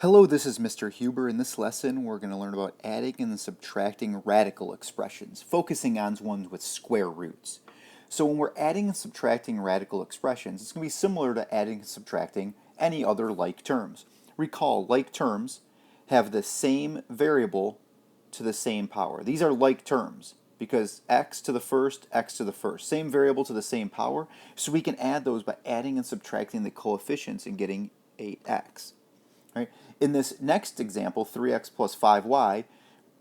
Hello, this is Mr. Huber. In this lesson, we're going to learn about adding and subtracting radical expressions, focusing on ones with square roots. So when we're adding and subtracting radical expressions, it's going to be similar to adding and subtracting any other like terms. Recall, like terms have the same variable to the same power. These are like terms because x to the first, same variable to the same power, so we can add those by adding and subtracting the coefficients and getting 8x. Right? In this next example, 3x plus 5y,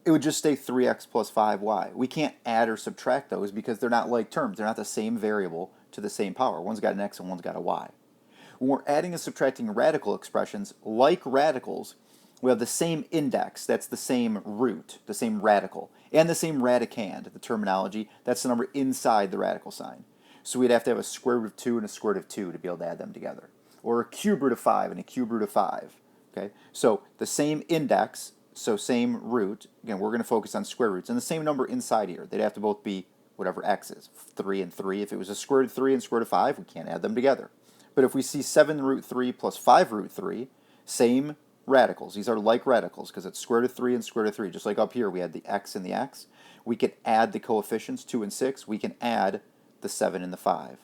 it would just stay 3x plus 5y. We can't add or subtract those because they're not like terms. They're not the same variable to the same power. One's got an x and one's got a y. When we're adding and subtracting radical expressions, like radicals, we have the same index, that's the same root, the same radical, and the same radicand, the terminology, that's the number inside the radical sign. So we'd have to have a square root of 2 and a square root of 2 to be able to add them together. Or a cube root of 5 and a cube root of 5. Okay, so the same index, so same root. Again, we're going to focus on square roots, and the same number inside here. They'd have to both be whatever x is, 3 and 3. If it was a square root of 3 and square root of 5, we can't add them together. But if we see 7 root 3 plus 5 root 3, same radicals. These are like radicals because it's square root of 3 and square root of 3. Just like up here, we had the x and the x. We could add the coefficients, 2 and 6. We can add the 7 and the 5.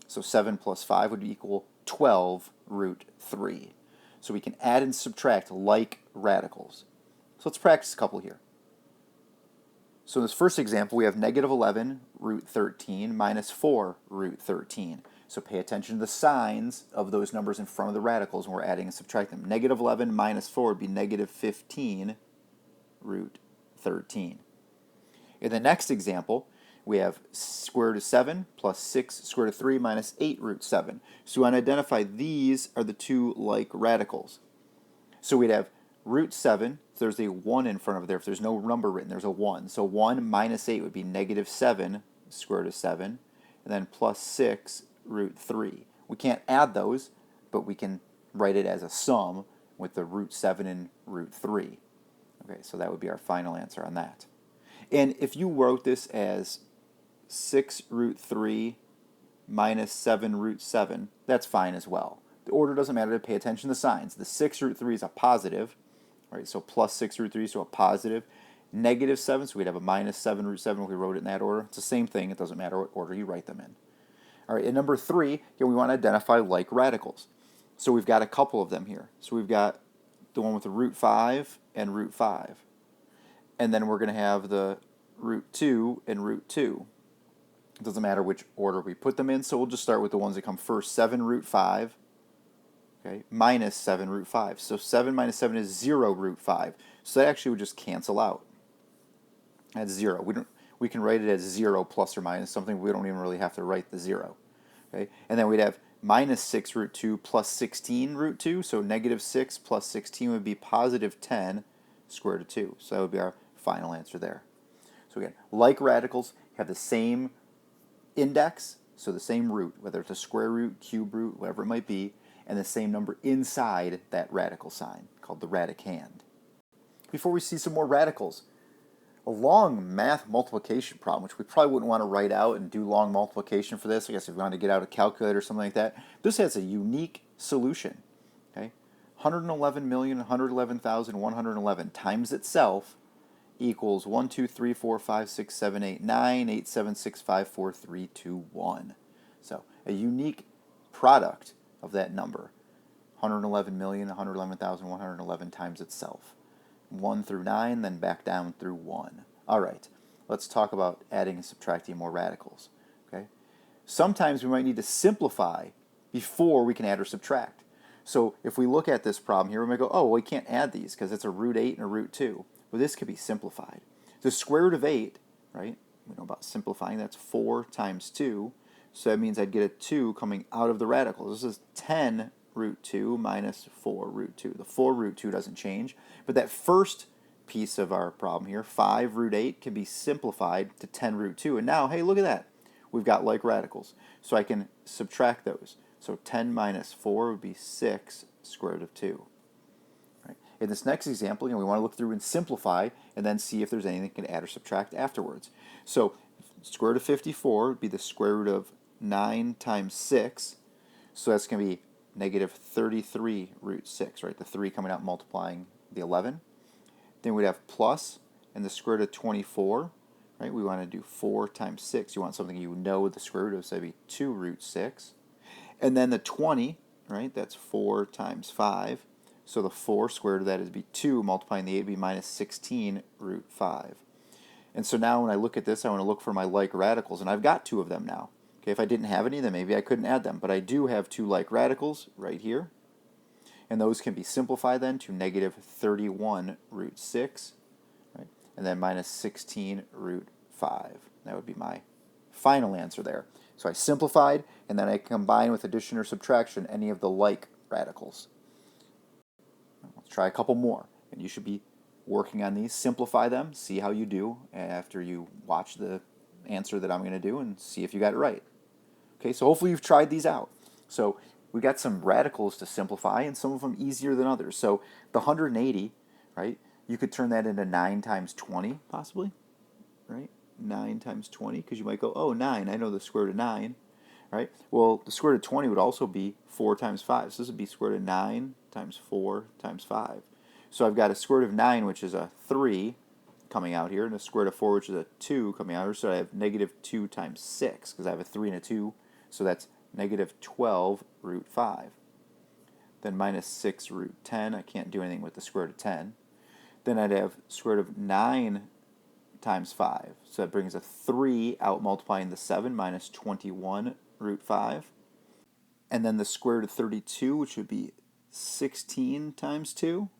So 7 plus 5 would equal 12 root 3. So we can add and subtract like radicals. So let's practice a couple here. So in this first example, we have negative 11 root 13 minus 4 root 13. So pay attention to the signs of those numbers in front of the radicals when we're adding and subtracting them. Negative 11 minus 4 would be negative 15 root 13. In the next example, we have square root of 7 plus 6 square root of 3 minus 8 root 7. So we want to identify these are the two like radicals. So we'd have root 7, so there's a 1 in front of there. If there's no number written, there's a 1. So 1 minus 8 would be negative 7 square root of 7, and then plus 6 root 3. We can't add those, but we can write it as a sum with the root 7 and root 3. Okay, so that would be our final answer on that. And if you wrote this as 6 root 3 minus 7 root 7, that's fine as well. The order doesn't matter, to pay attention to the signs. The 6 root 3 is a positive, right? So plus 6 root 3, so a positive. Negative 7, so we'd have a minus 7 root 7 if we wrote it in that order. It's the same thing, it doesn't matter what order you write them in. All right, in number 3, here we want to identify like radicals. So we've got a couple of them here. So we've got the one with the root 5 and root 5. And then we're going to have the root 2 and root 2. It doesn't matter which order we put them in, so we'll just start with the ones that come first. 7 root 5, okay, minus 7 root 5. So 7 minus 7 is 0 root 5. So that actually would just cancel out. That's 0. We can write it as 0 plus or minus something. We don't even really have to write the 0. Okay? And then we'd have minus 6 root 2 plus 16 root 2. So negative 6 plus 16 would be positive 10 square root of 2. So that would be our final answer there. So again, like radicals have the same index, so the same root, whether it's a square root, cube root, whatever it might be, and the same number inside that radical sign, called the radicand. Before we see some more radicals, a long math multiplication problem, which we probably wouldn't want to write out and do long multiplication for this. I guess if we want to get out a calculator or something like that, this has a unique solution. Okay, 111,111,111 times itself equals 1, 2, 3, 4, 5, 6, 7, 8, 9, 8, 7, 6, 5, 4, 3, 2, 1. So a unique product of that number, 111,111,111 times itself. 1 through 9, then back down through 1. All right, let's talk about adding and subtracting more radicals. Okay, sometimes we might need to simplify before we can add or subtract. So if we look at this problem here, we might go, oh, well, we can't add these because it's a root 8 and a root 2. Well, this could be simplified. The square root of 8, right? We know about simplifying. That's 4 times 2. So that means I'd get a 2 coming out of the radicals. This is 10 root 2 minus 4 root 2. The 4 root 2 doesn't change. But that first piece of our problem here, 5 root 8, can be simplified to 10 root 2. And now, hey, look at that. We've got like radicals. So I can subtract those. So 10 minus 4 would be 6 square root of 2. In this next example, we want to look through and simplify and then see if there's anything we can add or subtract afterwards. So square root of 54 would be the square root of 9 times 6. So that's going to be negative 33 root 6, right? The 3 coming out multiplying the 11. Then we'd have plus, and the square root of 24, right? We want to do 4 times 6. You want something you know the square root of, so that'd be 2 root 6. And then the 20, right? That's 4 times 5. So the 4 square root of that is be 2, multiplying the 8 would be minus 16 root 5. And so now when I look at this, I want to look for my like radicals, and I've got 2 of them now. Okay, if I didn't have any, then maybe I couldn't add them. But I do have 2 like radicals right here. And those can be simplified then to negative 31 root 6, right? And then minus 16 root 5. That would be my final answer there. So I simplified, and then I combine with addition or subtraction any of the like radicals. Let's try a couple more. And you should be working on these. Simplify them, see how you do after you watch the answer that I'm going to do, and see if you got it right. Okay, so hopefully you've tried these out. So we got some radicals to simplify, and some of them easier than others. So the 180, right, you could turn that into 9 times 20, possibly, right? 9 times 20, because you might go, oh, 9, I know the square root of 9, right? Well, the square root of 20 would also be 4 times 5. So this would be square root of 9 times 4 times 5. So I've got a square root of 9, which is a 3 coming out here, and a square root of 4, which is a 2 coming out here. So I have negative 2 times 6, because I have a 3 and a 2. So that's negative 12 root 5. Then minus 6 root 10. I can't do anything with the square root of 10. Then I'd have square root of 9 times 5. So that brings a 3 out multiplying the 7, minus 21 root 5. And then the square root of 32, which would be 16 times 2.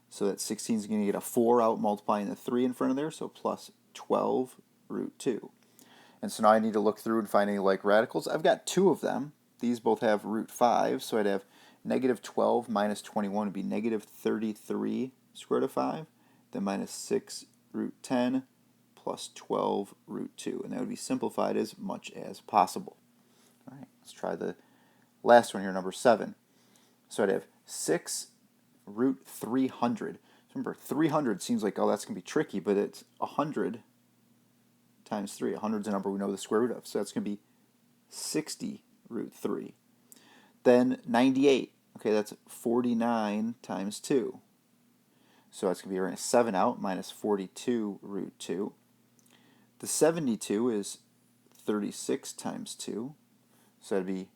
So that 16 is going to get a 4 out multiplying the 3 in front of there, so plus 12 root 2. And so now I need to look through and find any like radicals. I've got 2 of them. These both have root 5, so I'd have negative 12 minus 21 would be negative 33 square root of 5, then minus 6 root 10 plus 12 root 2. And that would be simplified as much as possible. All right, let's try the last one here, number 7. So I'd have 6 root 300. Remember, 300 seems like, oh, that's going to be tricky, but it's 100 times 3. 100 is a number we know the square root of, so that's going to be 60 root 3. Then 98, okay, that's 49 times 2. So that's going to be a 7 out, minus 42 root 2. The 72 is 36 times 2, so that'd be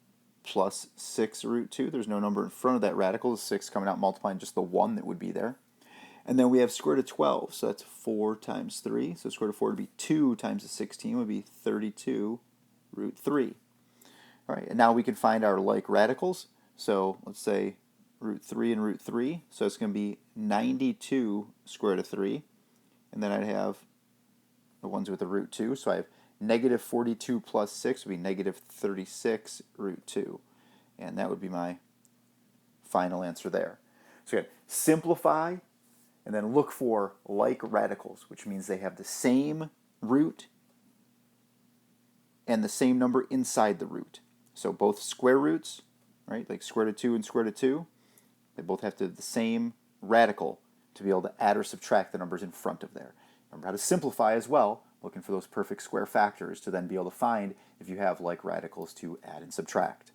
plus 6 root 2. There's no number in front of that radical. The 6 coming out multiplying just the 1 that would be there. And then we have square root of 12, so that's 4 times 3. So square root of 4 would be 2 times the 16 would be 32 root 3. All right, and now we can find our like radicals. So let's say root 3 and root 3. So it's going to be 92 square root of 3. And then I'd have the ones with the root 2. So I have negative 42 plus 6 would be negative 36 root 2. And that would be my final answer there. So again, simplify and then look for like radicals, which means they have the same root and the same number inside the root. So both square roots, right, like square root of 2 and square root of 2, they both have to have the same radical to be able to add or subtract the numbers in front of there. Remember how to simplify as well, looking for those perfect square factors to then be able to find if you have like radicals to add and subtract.